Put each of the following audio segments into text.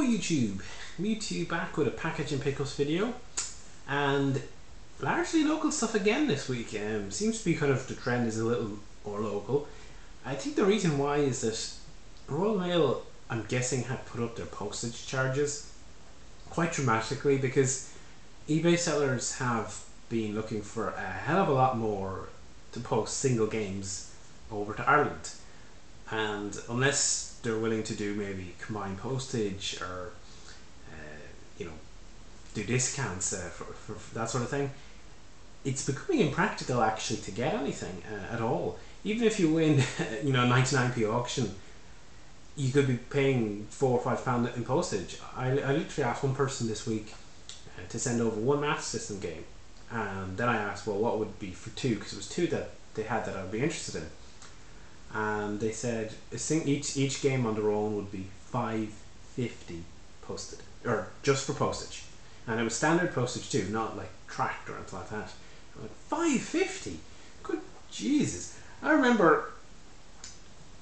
Hello YouTube, Mewtwo back with a package and pickups video, and largely local stuff again this week. Seems to be kind of the trend is a little more local. I think the reason why is that Royal Mail, I'm guessing, had put up their postage charges quite dramatically because eBay sellers have been looking for a hell of a lot more to post single games over to Ireland, and unless they're willing to do maybe combined postage or do discounts for that sort of thing, it's becoming impractical actually to get anything at all. Even if you win 99p auction, you could be paying £4 or £5 in postage. I literally asked one person this week to send over one Master System game, and then I asked, well, what would be for two, because it was two that they had that I would be interested in, and they said each game on their own would be $5.50 posted, or just for postage, and it was standard postage too, not like tracked or anything like that. I'm like, $5.50? Good Jesus! I remember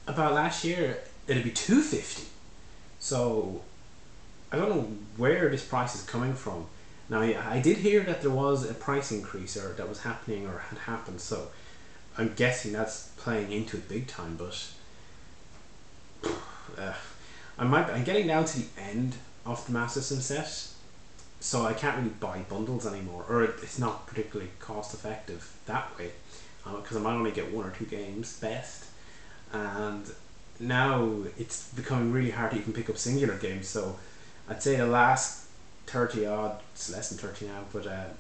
about last year it'd be $2.50. So I don't know where this price is coming from. Now, yeah, I did hear that there was a price increase, or that was happening, or had happened. So I'm guessing that's playing into it big time. But I'm getting down to the end of the Master System set, so I can't really buy bundles anymore, or it's not particularly cost effective that way, because I might only get one or two games best, and now it's becoming really hard to even pick up singular games. So I'd say the last 30 odd, it's less than 30 now, but are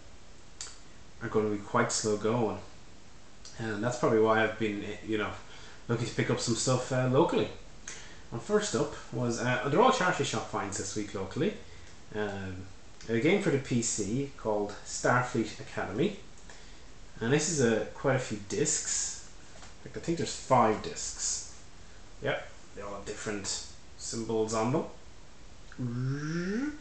going to be quite slow going, and that's probably why I've been looking to pick up some stuff locally. And first up was they're all charity shop finds this week locally. A game for the PC called Starfleet Academy, and this is quite a few discs. I think there's 5 discs. Yep, they all have different symbols on them. And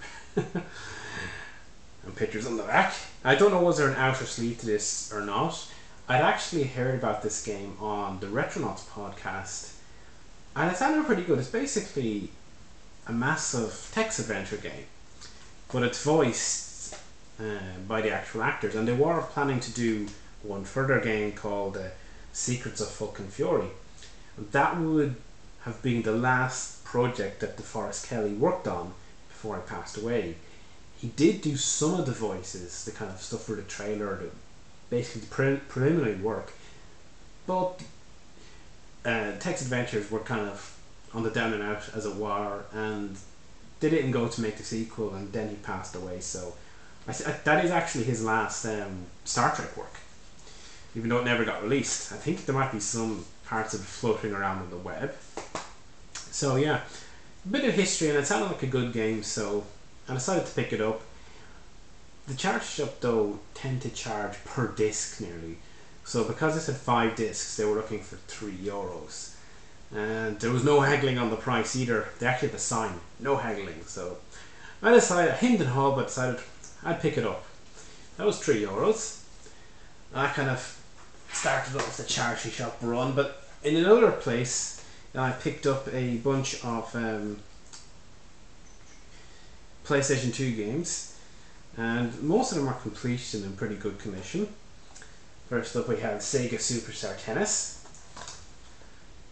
pictures on the back. I don't know, was there an outer sleeve to this or not. I'd actually heard about this game on the Retronauts podcast, and it sounded pretty good. It's basically a massive text adventure game, but it's voiced by the actual actors, and they were planning to do one further game called Secrets of Fucking Fury. That would have been the last project that DeForest Kelly worked on before he passed away. He did do some of the voices, the kind of stuff for the trailer, basically the preliminary work, but text adventures were kind of on the down and out, as it were, and they didn't go to make the sequel, and then he passed away. So that is actually his last Star Trek work, even though it never got released. I think there might be some parts of it floating around on the web. So yeah, a bit of history, and it sounded like a good game, so I decided to pick it up. The charity shop though tend to charge per disc nearly, so because it had 5 discs, they were looking for €3, and there was no haggling on the price either. They actually had the sign, no haggling. So I decided, hemmed and hawed, but decided I'd pick it up. That was €3. I kind of started off the charity shop run, but in another place I picked up a bunch of PlayStation 2 games, and most of them are complete and in pretty good condition. First up, we have Sega Superstar Tennis.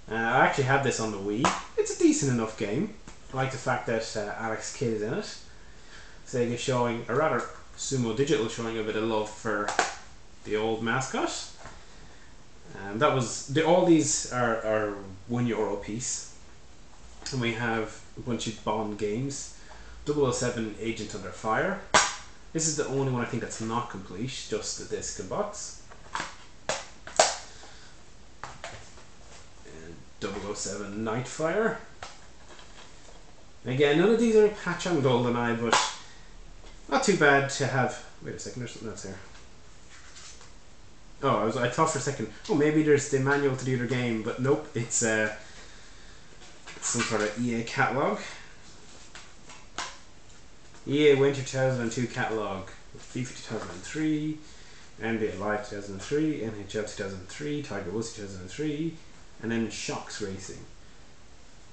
I actually had this on the Wii. It's a decent enough game. I like the fact that Alex Kidd is in it. Sega showing, or rather Sumo Digital showing a bit of love for the old mascot. And that was all these are €1 a piece. And we have a bunch of Bond games. 007 Agent Under Fire. This is the only one I think that's not complete, just the disc and box. And 007 Nightfire. Again, none of these are a patch on GoldenEye, but not too bad to have. Wait a second, there's something else here. Oh, I thought for a second, oh, maybe there's the manual to the other game, but nope, it's some sort of EA catalog. EA Winter 2002 catalog, FIFA 2003, NBA Live 2003, NHL 2003, Tiger Woods 2003, and then Shocks Racing.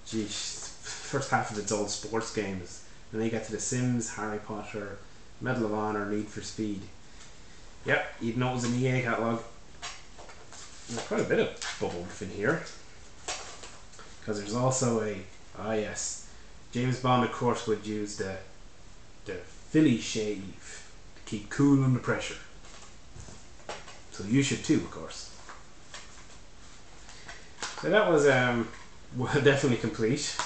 Geez, first half of its old sports games And then you get to The Sims, Harry Potter, Medal of Honor, Need for Speed. Yep, you'd know it was an EA catalogue. There's quite a bit of bubble in here. Because there's also a, yes, James Bond of course would use the Philly shave to keep cool under pressure. So you should too, of course. So that was definitely complete.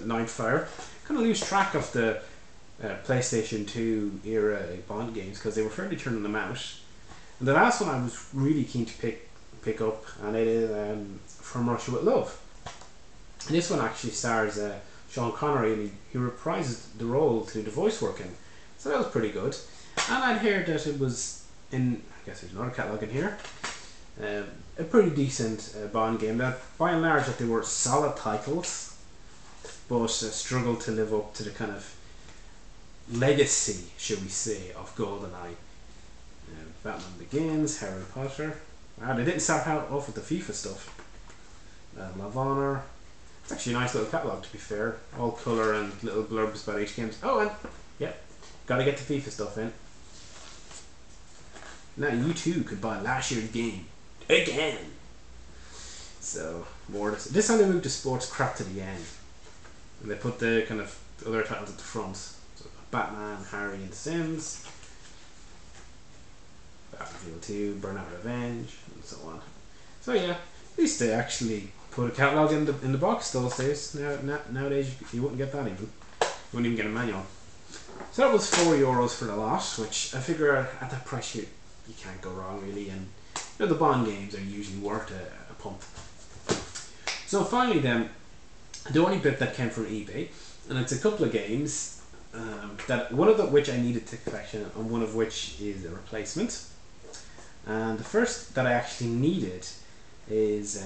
Nightfire. Kind of lose track of the PlayStation 2 era Bond games because they were fairly turning them out. And the last one I was really keen to pick up, and it is From Russia with Love. And this one actually stars Sean Connery, and he reprises the role through the voice working. So that was pretty good. And I'd heard that it was in, I guess there's another catalogue in here, a pretty decent Bond game. That by and large that they were solid titles, but struggled to live up to the kind of legacy, should we say, of GoldenEye. Batman Begins, Harry Potter. Wow, they didn't start out off with the FIFA stuff. Medal of Honor. It's actually a nice little catalogue, to be fair. All colour and little blurbs about each game. Oh, and yep, gotta get the FIFA stuff in. Now you too could buy last year's game again. So more. This time they moved the sports crap to the end, and they put the kind of other titles at the front. So Batman, Harry, and Sims. Battlefield 2, Burnout Revenge, and so on. So yeah, at least they actually put a catalogue in the box those days. Nowadays you wouldn't get that even. You wouldn't even get a manual. So that was €4 for the lot, which I figure at that price you can't go wrong really. And you know, the Bond games are usually worth a pump. So finally then, the only bit that came from eBay, and it's a couple of games that one of which I needed to collection, and one of which is a replacement. And the first that I actually needed is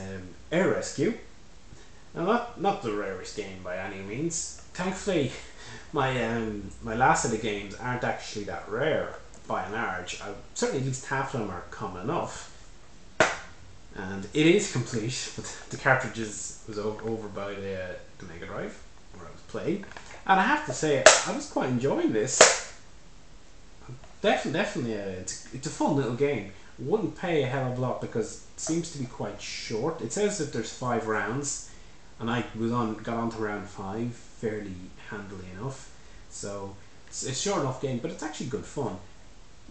Air Rescue. Now not the rarest game by any means. Thankfully, my last set of games aren't actually that rare by and large. Certainly at least half of them are common enough. And it is complete, but the cartridges was over by the Mega Drive where I was playing. And I have to say, I was quite enjoying this. Definitely, it's a fun little game. Wouldn't pay a hell of a lot because it seems to be quite short. It says that there's 5 rounds, and I got on to round 5 fairly handily enough. So it's a short enough game, but it's actually good fun.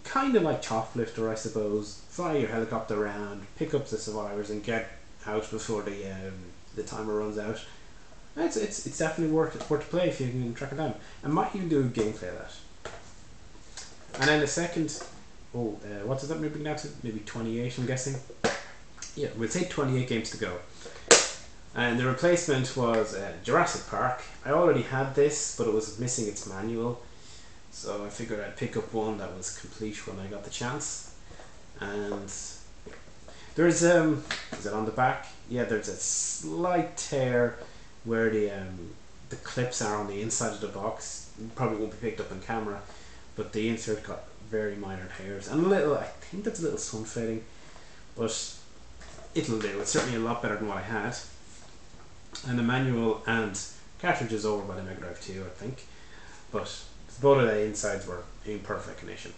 Kind of like Choplifter, I suppose. Fly your helicopter around, pick up the survivors, and get out before the timer runs out. It's definitely worth to play if you can track it down. I might even do a gameplay of that. And then the second, what does that maybe now to? Maybe 28, I'm guessing. Yeah, we'll say 28 games to go. And the replacement was Jurassic Park. I already had this, but it was missing its manual. So I figured I'd pick up one that was complete when I got the chance. And there's, is it on the back? Yeah, there's a slight tear where the clips are on the inside of the box. Probably won't be picked up on camera, but the insert got very minor tears and I think that's a little sun fading, but it'll do. It's certainly a lot better than what I had. And the manual and cartridges over by the Mega Drive 2, I think, but both of the insides were in perfect condition.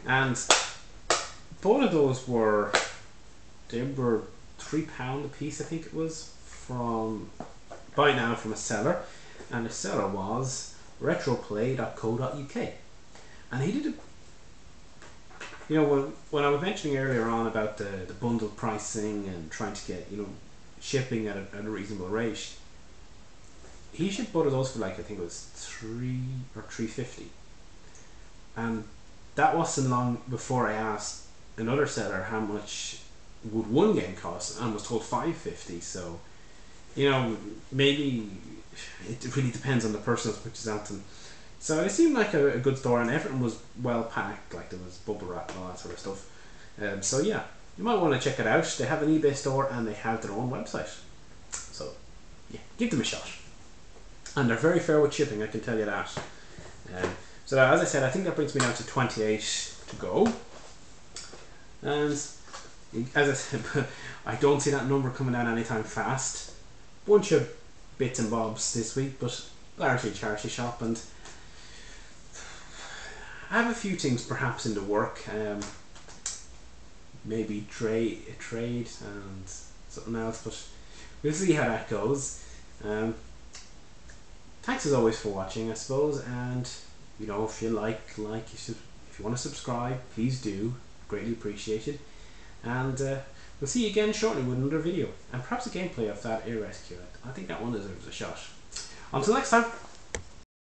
And both of those were £3 a piece, I think it was, from a seller, and the seller was retroplay.co.uk. And he did when I was mentioning earlier on about the bundle pricing and trying to get shipping at a reasonable rate, he shipped both of those for like, I think it was $3 or $3.50, and that wasn't long before I asked another seller how much would one game cost, and was told $5.50. So maybe it really depends on the person that's presenting. So it seemed like a good store, and everything was well packed, like there was bubble wrap and all that sort of stuff. So yeah, you might want to check it out. They have an eBay store and they have their own website. So yeah, give them a shot. And they're very fair with shipping, I can tell you that. So as I said, I think that brings me down to 28 to go. And as I said, I don't see that number coming down anytime fast. Bunch of bits and bobs this week, but largely a charity shop, and I have a few things perhaps in the work. Maybe trade and something else, but we'll see how that goes. Thanks as always for watching, I suppose, and you know, if you if you want to subscribe, please do. Greatly appreciated. And we'll see you again shortly with another video, and perhaps a gameplay of that air rescue. I think that one deserves a shot. Until next time.